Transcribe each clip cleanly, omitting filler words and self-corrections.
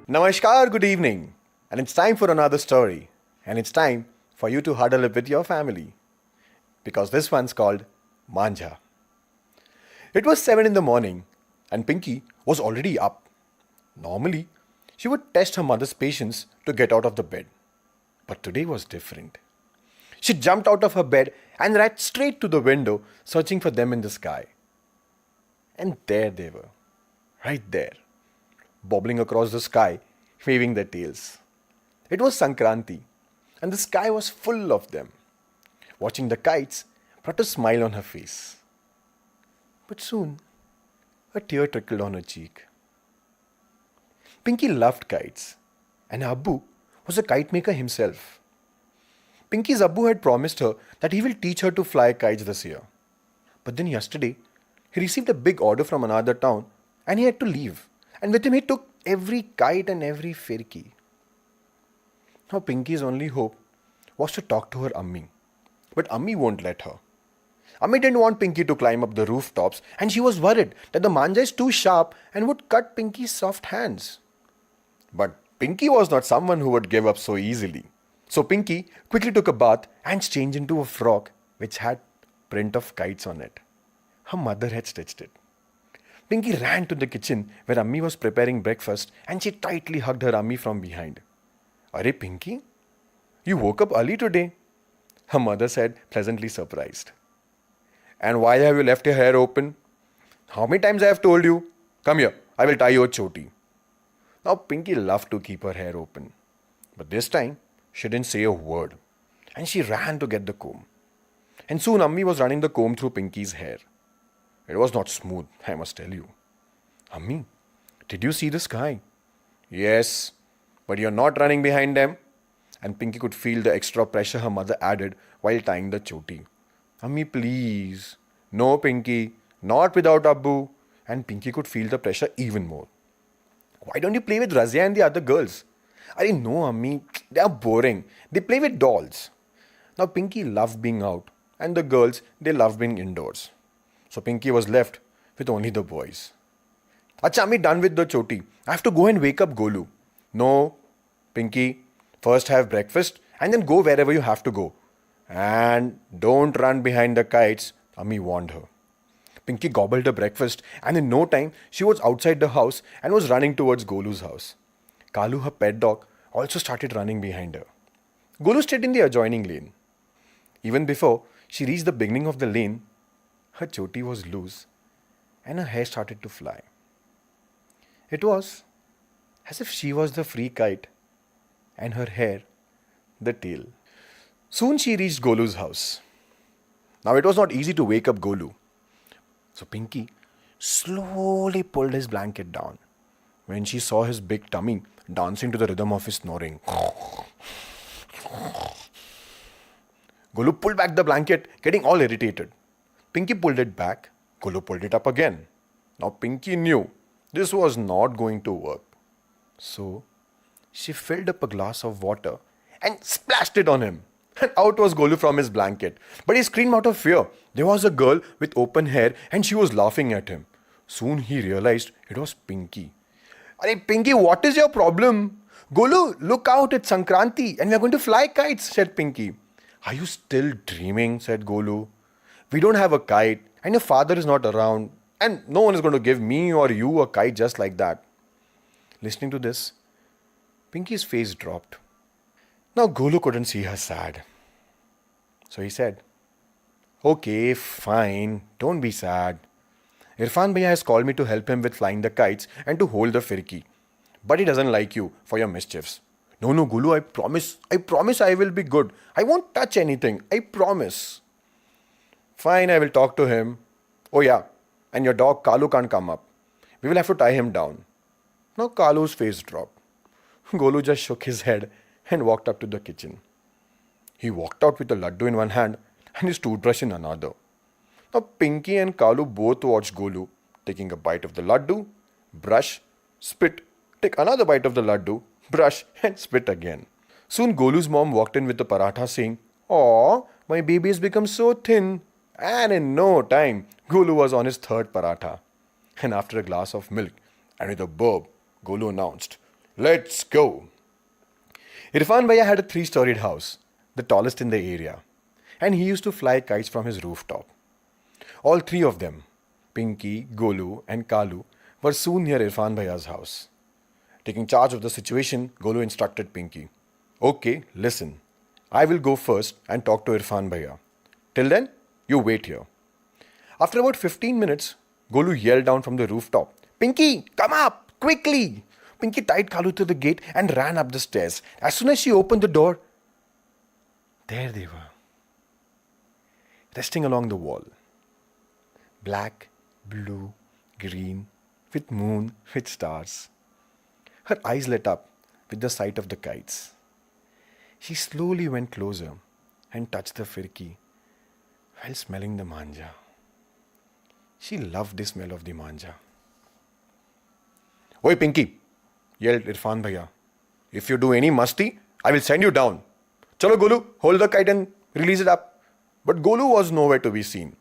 Namaskar, good evening. And it's time for another story. And it's time for you to huddle up with your family. Because this one's called Manjha. It was 7 in the morning and Pinky was already up. Normally, she would test her mother's patience to get out of the bed. But today was different. She jumped out of her bed and ran straight to the window, searching for them in the sky. And there they were, right there, bobbling across the sky, waving their tails. It was Sankranti, and the sky was full of them. Watching the kites brought a smile on her face. But soon, a tear trickled on her cheek. Pinky loved kites, and Abbu was a kite maker himself. Pinky's Abbu had promised her that he will teach her to fly kites this year. But then yesterday, he received a big order from another town and he had to leave. And with him he took every kite and every firki. Now Pinky's only hope was to talk to her Ammi. But Ammi won't let her. Ammi didn't want Pinky to climb up the rooftops and she was worried that the Manjha is too sharp and would cut Pinky's soft hands. But Pinky was not someone who would give up so easily. So Pinky quickly took a bath and changed into a frock which had print of kites on it. Her mother had stitched it. Pinky ran to the kitchen where Ammi was preparing breakfast and she tightly hugged her Ammi from behind. "Arey Pinky, you woke up early today," her mother said, pleasantly surprised. "And why have you left your hair open? How many times I have told you? Come here, I will tie your choti." Now Pinky loved to keep her hair open. But this time, she didn't say a word. And she ran to get the comb. And soon Ammi was running the comb through Pinky's hair. It was not smooth, I must tell you. "Ammi, did you see the sky?" "Yes, but you're not running behind them." And Pinky could feel the extra pressure her mother added while tying the choti. "Ammi, please." "No, Pinky, not without Abbu." And Pinky could feel the pressure even more. "Why don't you play with Razia and the other girls?" "Arey no, Ammi, they are boring. They play with dolls." Now Pinky loved being out and the girls, they loved being indoors. So Pinky was left with only the boys. "Acha, Ammi, done with the choti. I have to go and wake up Golu." "No, Pinky, first have breakfast and then go wherever you have to go. And don't run behind the kites," Ammi warned her. Pinky gobbled her breakfast and in no time she was outside the house and was running towards Golu's house. Kalu, her pet dog, also started running behind her. Golu stayed in the adjoining lane. Even before she reached the beginning of the lane, her choti was loose and her hair started to fly. It was as if she was the free kite and her hair the tail. Soon she reached Golu's house. Now it was not easy to wake up Golu. So Pinky slowly pulled his blanket down when she saw his big tummy dancing to the rhythm of his snoring. Golu pulled back the blanket, getting all irritated. Pinky pulled it back. Golu pulled it up again. Now Pinky knew this was not going to work. So she filled up a glass of water and splashed it on him. And out was Golu from his blanket. But he screamed out of fear. There was a girl with open hair and she was laughing at him. Soon he realized it was Pinky. "Arey Pinky, what is your problem?" "Golu, look out, it's Sankranti and we are going to fly kites," said Pinky. "Are you still dreaming?" said Golu. "We don't have a kite and your father is not around and no one is going to give me or you a kite just like that." Listening to this, Pinky's face dropped. Now Golu couldn't see her sad. So he said, "Okay, fine, don't be sad. Irfan Bhaiya has called me to help him with flying the kites and to hold the firki. But he doesn't like you for your mischiefs." No, Gulu, I promise I will be good. I won't touch anything, I promise." "Fine, I will talk to him. Oh yeah, and your dog Kalu can't come up. We will have to tie him down." Now Kalu's face dropped. Golu just shook his head and walked up to the kitchen. He walked out with a laddu in one hand and his toothbrush in another. Now Pinky and Kalu both watched Golu taking a bite of the laddu, brush, spit, take another bite of the laddu, brush and spit again. Soon Golu's mom walked in with the paratha saying, "Aw, my baby has become so thin." And in no time, Golu was on his third paratha. And after a glass of milk and with a burp, Golu announced, Let's go. Irfan Bhaiya had a 3-storied house, the tallest in the area, and he used to fly kites from his rooftop. All three of them, Pinky, Golu, and Kalu, were soon near Irfan Bhaiya's house. Taking charge of the situation, Golu instructed Pinky, "Okay, listen. I will go first and talk to Irfan Bhaiya. Till then, you wait here." After about 15 minutes, Golu yelled down from the rooftop, "Pinky, come up, quickly!" Pinky tied Kalu to the gate and ran up the stairs. As soon as she opened the door, there they were, resting along the wall. Black, blue, green, with moon, with stars. Her eyes lit up with the sight of the kites. She slowly went closer and touched the firki while smelling the manja. She loved the smell of the manja. "Oi, Pinky!" yelled Irfan Bhaiya. "If you do any musty, I will send you down. Chalo, Golu, hold the kite and release it up." But Golu was nowhere to be seen.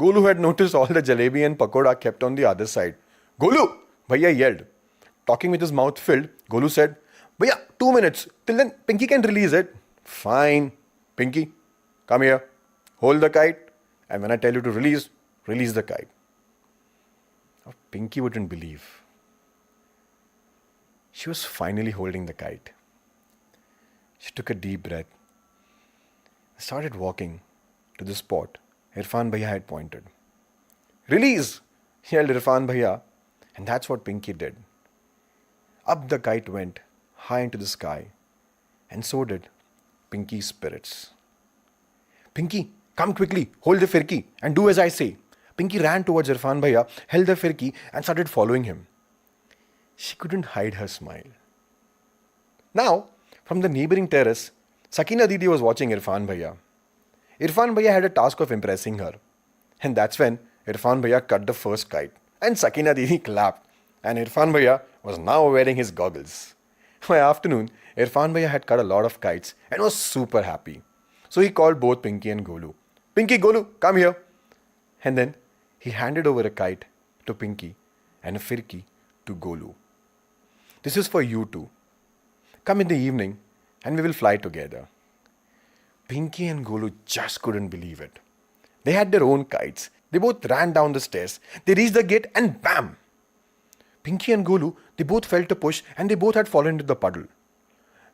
Golu had noticed all the jalebi and pakoda kept on the other side. "Golu!" Bhaiya yelled. Talking with his mouth filled, Golu said, "Bhaiya, 2 minutes. Till then, Pinky can release it." "Fine. Pinky, come here. Hold the kite. And when I tell you to release the kite." Now, Pinky wouldn't believe. She was finally holding the kite. She took a deep breath and started walking to the spot Irfan Bhaiya had pointed. "Release!" yelled Irfan Bhaiya, and that's what Pinky did. Up the kite went, high into the sky, and so did Pinky's spirits. "Pinky, come quickly, hold the firki, and do as I say." Pinky ran towards Irfan Bhaiya, held the firki, and started following him. She couldn't hide her smile. Now, from the neighboring terrace, Sakina Didi was watching Irfan Bhaiya. Irfan Bhaiya had a task of impressing her. And that's when Irfan Bhaiya cut the first kite. And Sakina Didi clapped. And Irfan Bhaiya was now wearing his goggles. By afternoon, Irfan Bhaiya had cut a lot of kites and was super happy. So he called both Pinky and Golu. "Pinky, Golu, come here." And then he handed over a kite to Pinky and a firki to Golu. "This is for you two. Come in the evening and we will fly together." Pinky and Golu just couldn't believe it. They had their own kites. They both ran down the stairs. They reached the gate and bam! Pinky and Golu, they both felt a push and they both had fallen into the puddle.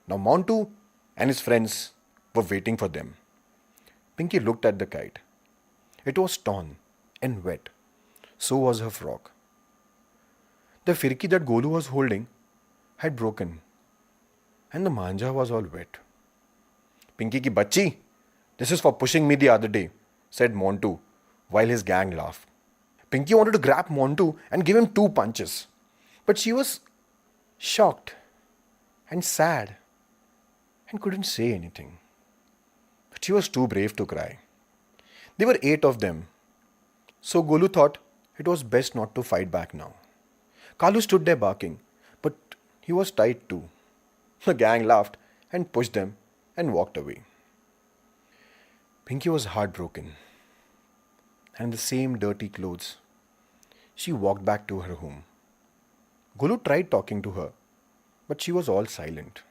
Now Montu and his friends were waiting for them. Pinky looked at the kite. It was torn and wet. So was her frock. The firki that Golu was holding had broken and the manja was all wet. "Pinky ki bachchi, this is for pushing me the other day," said Montu while his gang laughed. Pinky wanted to grab Montu and give him 2 punches. But she was shocked and sad and couldn't say anything. But she was too brave to cry. There were 8 of them. So Golu thought it was best not to fight back now. Kalu stood there barking, but he was tight too. The gang laughed and pushed them and walked away. Pinky was heartbroken. And in the same dirty clothes, she walked back to her home. Golu tried talking to her, but she was all silent.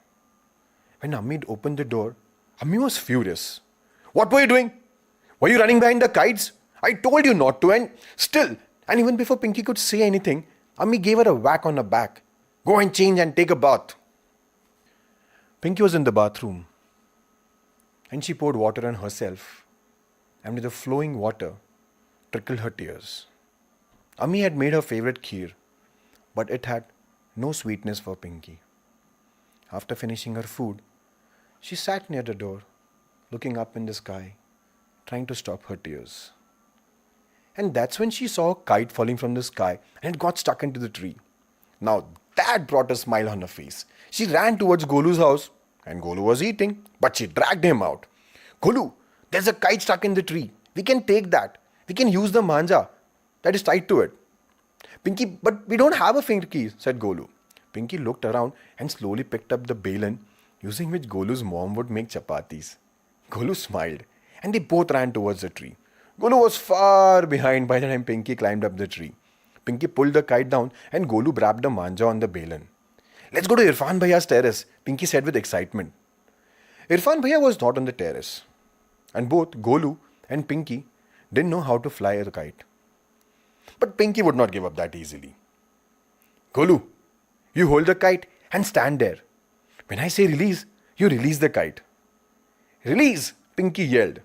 When Ammi opened the door, Ammi was furious. "What were you doing? Were you running behind the kites? I told you not to, and still." And even before Pinky could say anything, Ammi gave her a whack on her back. "Go and change and take a bath." Pinky was in the bathroom, and she poured water on herself, and with the flowing water, trickled her tears. Ammi had made her favorite kheer, but it had no sweetness for Pinky. After finishing her food, she sat near the door, looking up in the sky, trying to stop her tears. And that's when she saw a kite falling from the sky and it got stuck into the tree. Now that brought a smile on her face. She ran towards Golu's house and Golu was eating, but she dragged him out. "Golu, there's a kite stuck in the tree. We can take that. We can use the manja that is tied to it." "Pinky, but we don't have a firki," said Golu. Pinky looked around and slowly picked up the balan using which Golu's mom would make chapatis. Golu smiled and they both ran towards the tree. Golu was far behind by the time Pinky climbed up the tree. Pinky pulled the kite down and Golu wrapped the manja on the balan. Let's go to Irfan Bhaiya's terrace, Pinky said with excitement. Irfan Bhaiya was not on the terrace, and both Golu and Pinky didn't know how to fly a kite. But Pinky would not give up that easily. Golu, you hold the kite and stand there. When I say release, you release the kite. Release, Pinky yelled.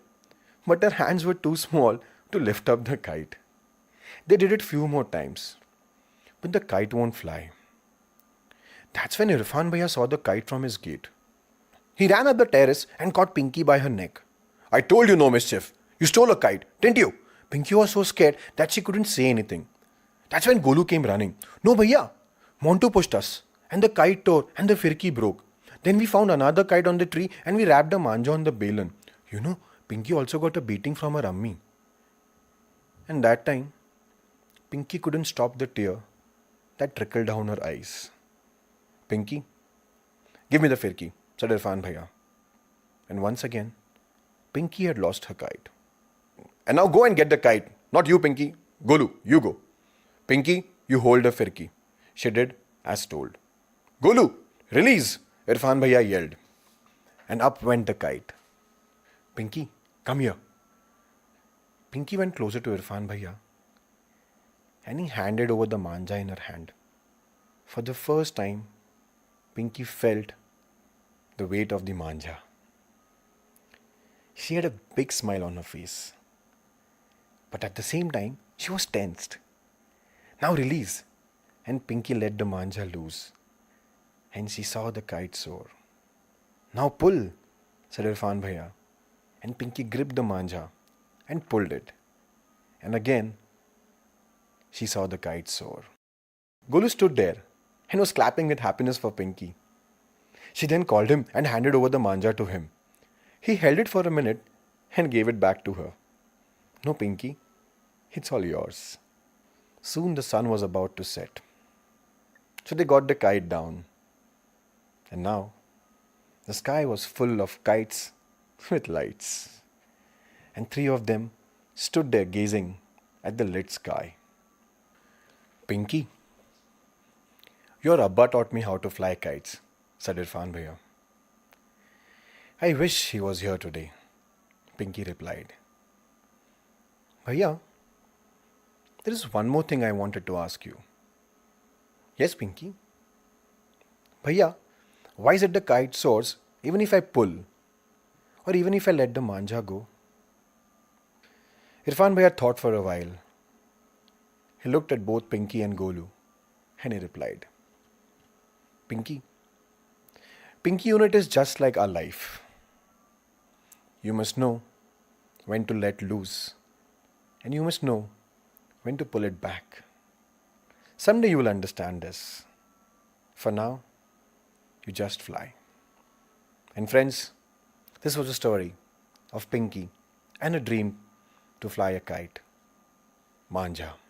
But her hands were too small to lift up the kite. They did it few more times, but the kite won't fly. That's when Irfan Bhaiya saw the kite from his gate. He ran up the terrace and caught Pinky by her neck. I told you no mischief. You stole a kite, didn't you? Pinky was so scared that she couldn't say anything. That's when Golu came running. No, Bhaiya. Montu pushed us, and the kite tore and the firki broke. Then we found another kite on the tree and we wrapped a Manjha on the balan. You know, Pinky also got a beating from her ummi. And that time, Pinky couldn't stop the tear that trickled down her eyes. Pinky, give me the firki, said Irfan Bhaiya. And once again, Pinky had lost her kite. And now go and get the kite. Not you, Pinky. Golu, you go. Pinky, you hold the firki. She did as told. Golu, release, Irfan Bhaiya yelled. And up went the kite. Pinky, come here. Pinky went closer to Irfan Bhaiya and he handed over the Manjha in her hand. For the first time, Pinky felt the weight of the Manjha. She had a big smile on her face. But at the same time, she was tensed. Now release. And Pinky let the Manjha loose. And she saw the kite soar. Now pull, said Irfan Bhaiya. And Pinky gripped the Manjha and pulled it. And again, she saw the kite soar. Golu stood there and was clapping with happiness for Pinky. She then called him and handed over the Manjha to him. He held it for a minute and gave it back to her. No, Pinky, it's all yours. Soon the sun was about to set. So they got the kite down. And now, the sky was full of kites with lights. And three of them stood there gazing at the lit sky. Pinky, your Abba taught me how to fly kites, said Irfan Bhaiya. I wish he was here today, Pinky replied. Bhaiya, there is one more thing I wanted to ask you. Yes, Pinky. Bhaiya, why is it the kite soars even if I pull? Or even if I let the Manjha go? Irfan Bhaiya thought for a while. He looked at both Pinky and Golu and he replied, Pinky unit is just like our life. You must know when to let loose and you must know when to pull it back. Someday you will understand this. For now, you just fly. And friends, this was a story of Pinky and a dream to fly a kite. Manjha.